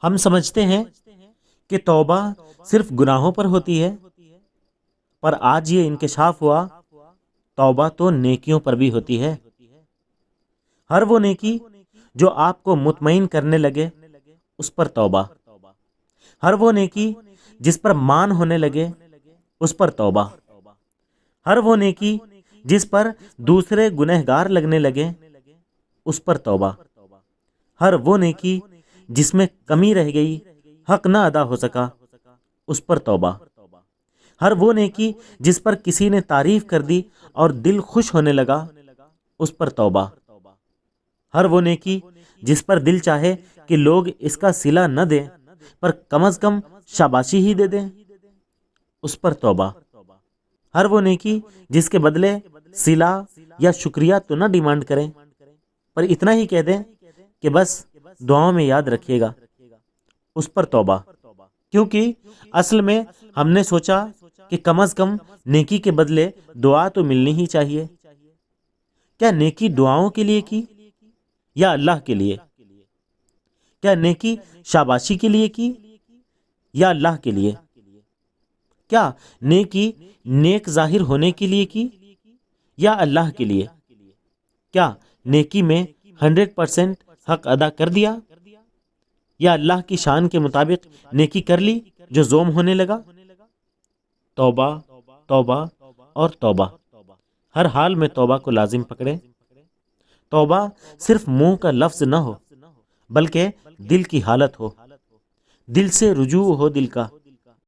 ہم سمجھتے ہیں کہ توبہ صرف گناہوں پر ہوتی ہے، پر آج یہ انکشاف ہوا توبہ تو نیکیوں پر بھی ہوتی ہے۔ ہر وہ نیکی جو آپ کو مطمئن کرنے لگے اس پر توبہ، ہر وہ نیکی جس پر مان ہونے لگے اس پر توبہ، ہر وہ نیکی جس پر دوسرے گنہگار لگنے لگے اس پر توبہ، ہر وہ نیکی جس میں کمی رہ گئی، حق نہ ادا ہو سکا اس پر توبہ، ہر وہ نیکی جس پر کسی نے تعریف کر دی اور دل خوش ہونے لگا اس پر توبہ، ہر وہ نیکی جس پر دل چاہے کہ لوگ اس کا صلہ نہ دیں پر کم از کم شاباشی ہی دے دیں اس پر توبہ، ہر وہ نیکی جس کے بدلے صلہ یا شکریہ تو نہ ڈیمانڈ کریں پر اتنا ہی کہہ دیں کہ بس دعاؤں میں یاد رکھیے گا اس پر توبہ، کیونکہ اصل میں ہم نے سوچا کہ کم از کم نیکی کے بدلے دعا تو ملنی ہی چاہیے۔ کیا نیکی دعاؤں کے لیے کی یا اللہ کے لیے؟ کیا نیکی شاباشی کے لیے کی یا اللہ کے لیے؟ کیا نیکی نیک ظاہر ہونے کے لیے کی یا اللہ کے لیے؟ کیا نیکی میں 100% حق ادا کر دیا یا اللہ کی شان کے مطابق نیکی کر لی جو زوم ہونے لگا؟ توبہ، توبہ اور توبہ، ہر حال میں توبہ کو لازم پکڑے۔ توبہ صرف منہ کا لفظ نہ ہو بلکہ دل کی حالت ہو، دل سے رجوع ہو دل کا،